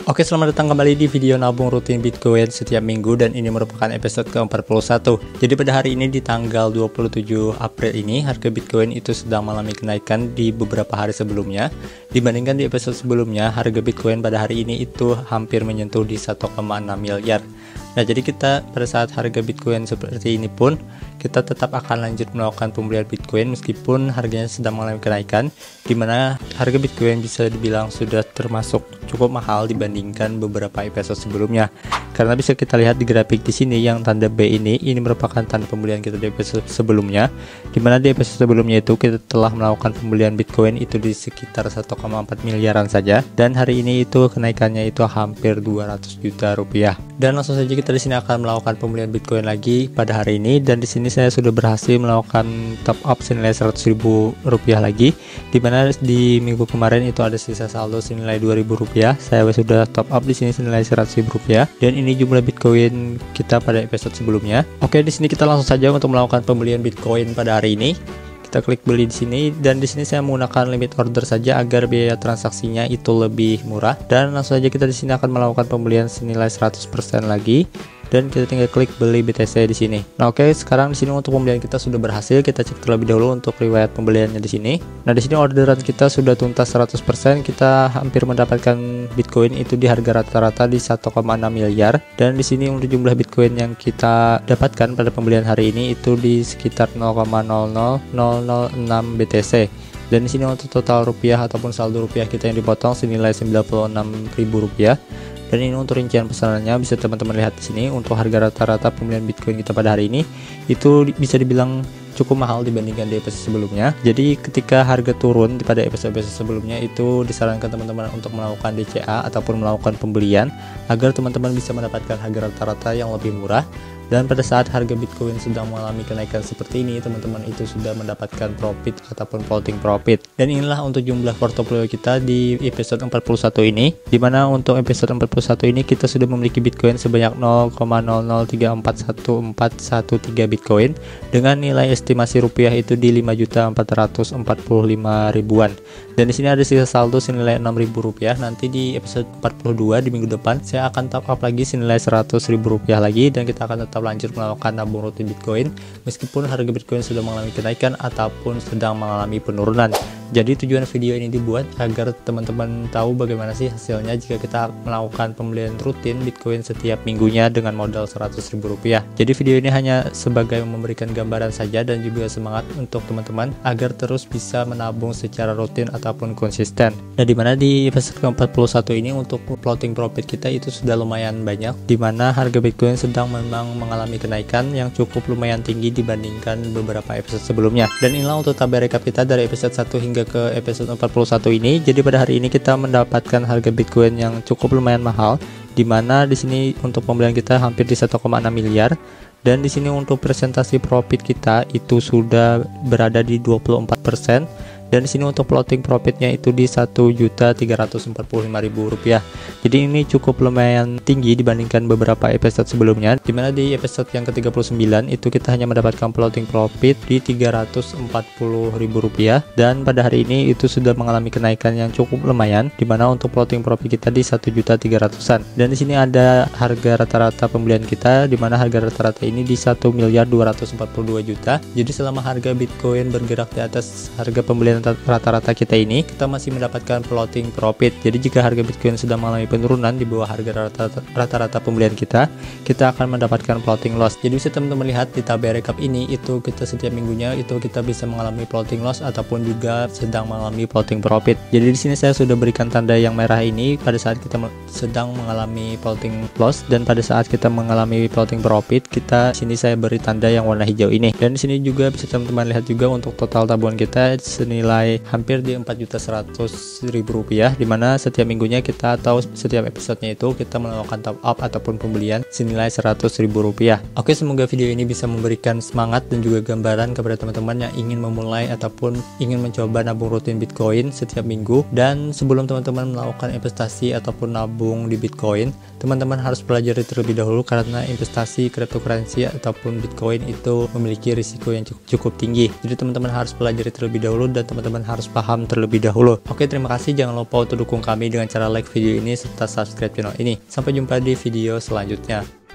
Oke, selamat datang kembali di video nabung rutin Bitcoin setiap minggu, dan ini merupakan episode ke-41. Jadi pada hari ini di tanggal 27 April ini, harga Bitcoin itu sedang mengalami kenaikan di beberapa hari sebelumnya. Dibandingkan di episode sebelumnya, harga Bitcoin pada hari ini itu hampir menyentuh di 1,6 miliar. Nah, jadi kita pada saat harga Bitcoin seperti ini pun, kita tetap akan lanjut melakukan pembelian Bitcoin meskipun harganya sedang mengalami kenaikan, di mana harga Bitcoin bisa dibilang sudah termasuk cukup mahal dibandingkan beberapa episode sebelumnya. Karena bisa kita lihat di grafik di sini yang tanda B ini merupakan tanda pembelian kita di episode sebelumnya, di mana di episode sebelumnya itu kita telah melakukan pembelian Bitcoin itu di sekitar 1,4 miliaran saja, dan hari ini itu kenaikannya itu hampir 200 juta rupiah. Dan langsung saja kita di sini akan melakukan pembelian Bitcoin lagi pada hari ini, dan di sini saya sudah berhasil melakukan top up senilai 100.000 rupiah lagi, di mana di minggu kemarin itu ada sisa saldo senilai 2.000 rupiah. Saya sudah top up di sini senilai 100.000 rupiah, dan ini jumlah Bitcoin kita pada episode sebelumnya. Oke, di sini kita langsung saja untuk melakukan pembelian Bitcoin pada hari ini. Kita klik beli di sini, dan di sini saya menggunakan limit order saja agar biaya transaksinya itu lebih murah. Dan langsung saja kita di sini akan melakukan pembelian senilai 100% lagi, dan kita tinggal klik beli BTC di sini. Nah, oke, sekarang di sini untuk pembelian kita sudah berhasil. Kita cek terlebih dahulu untuk riwayat pembeliannya di sini. Nah, di sini orderan kita sudah tuntas 100%. Kita hampir mendapatkan Bitcoin itu di harga rata-rata di 1,6 miliar. Dan di sini untuk jumlah Bitcoin yang kita dapatkan pada pembelian hari ini itu di sekitar 0,00006 BTC. Dan di sini untuk total rupiah ataupun saldo rupiah kita yang dipotong senilai 96.000 rupiah. Dan ini untuk rincian pesanannya bisa teman-teman lihat di sini. Untuk harga rata-rata pembelian Bitcoin kita pada hari ini itu bisa dibilang cukup mahal dibandingkan di episode sebelumnya. Jadi ketika harga turun pada episode-episode sebelumnya itu disarankan teman-teman untuk melakukan DCA ataupun melakukan pembelian agar teman-teman bisa mendapatkan harga rata-rata yang lebih murah. Dan pada saat harga Bitcoin sedang mengalami kenaikan seperti ini, teman-teman itu sudah mendapatkan profit ataupun floating profit. Dan inilah untuk jumlah portofolio kita di episode 41 ini, dimana untuk episode 41 ini kita sudah memiliki Bitcoin sebanyak 0,0341413 Bitcoin dengan nilai estimasi rupiah itu di 5.445.000-an. Dan di sini ada sisa saldo senilai 6.000 rupiah. Nanti di episode 42 di minggu depan saya akan top up lagi senilai 100.000 rupiah lagi, dan kita akan tetap lanjut melakukan nabung rutin Bitcoin meskipun harga Bitcoin sudah mengalami kenaikan ataupun sedang mengalami penurunan. Jadi tujuan video ini dibuat agar teman-teman tahu bagaimana sih hasilnya jika kita melakukan pembelian rutin Bitcoin setiap minggunya dengan modal 100.000 rupiah. Jadi video ini hanya sebagai memberikan gambaran saja dan juga semangat untuk teman-teman agar terus bisa menabung secara rutin ataupun konsisten. Nah, dimana di episode ke-41 ini untuk floating profit kita itu sudah lumayan banyak, dimana harga Bitcoin sedang memang mengalami kenaikan yang cukup lumayan tinggi dibandingkan beberapa episode sebelumnya. Dan inilah untuk tabel rekap kita dari episode 1 hingga ke episode 41 ini. Jadi pada hari ini kita mendapatkan harga Bitcoin yang cukup lumayan mahal, dimana di sini untuk pembelian kita hampir di 1,6 miliar. Dan di sini untuk presentasi profit kita itu sudah berada di 24%. Dan di sini untuk floating profitnya itu di 1.345.000 rupiah. Jadi ini cukup lumayan tinggi dibandingkan beberapa episode sebelumnya, dimana di episode yang ke-39 itu kita hanya mendapatkan floating profit di 340.000 rupiah, dan pada hari ini itu sudah mengalami kenaikan yang cukup lumayan, dimana untuk floating profit kita di 1.300.000-an. Dan di sini ada harga rata-rata pembelian kita, dimana harga rata-rata ini di 1.242.000.000. Jadi selama harga Bitcoin bergerak di atas harga pembelian rata-rata kita ini, kita masih mendapatkan floating profit. Jadi jika harga Bitcoin sedang mengalami penurunan di bawah harga rata-rata pembelian kita akan mendapatkan floating loss. Jadi bisa teman-teman lihat di tabel rekap ini, itu kita setiap minggunya itu kita bisa mengalami floating loss ataupun juga sedang mengalami floating profit. Jadi di sini saya sudah berikan tanda yang merah ini pada saat kita sedang mengalami floating loss, dan pada saat kita mengalami floating profit kita sini saya beri tanda yang warna hijau ini. Dan di sini juga bisa teman-teman lihat juga untuk total tabungan kita senilai hampir di 4.100.000 rupiah, dimana setiap minggunya kita atau setiap episodenya itu kita melakukan top up ataupun pembelian senilai 100.000 rupiah. Oke, semoga video ini bisa memberikan semangat dan juga gambaran kepada teman-teman yang ingin memulai ataupun ingin mencoba nabung rutin Bitcoin setiap minggu. Dan sebelum teman-teman melakukan investasi ataupun nabung menabung di Bitcoin, teman-teman harus pelajari terlebih dahulu karena investasi cryptocurrency ataupun Bitcoin itu memiliki risiko yang cukup tinggi. Jadi teman-teman harus pelajari terlebih dahulu dan teman-teman harus paham terlebih dahulu. Oke, terima kasih. Jangan lupa untuk dukung kami dengan cara like video ini serta subscribe channel ini. Sampai jumpa di video selanjutnya.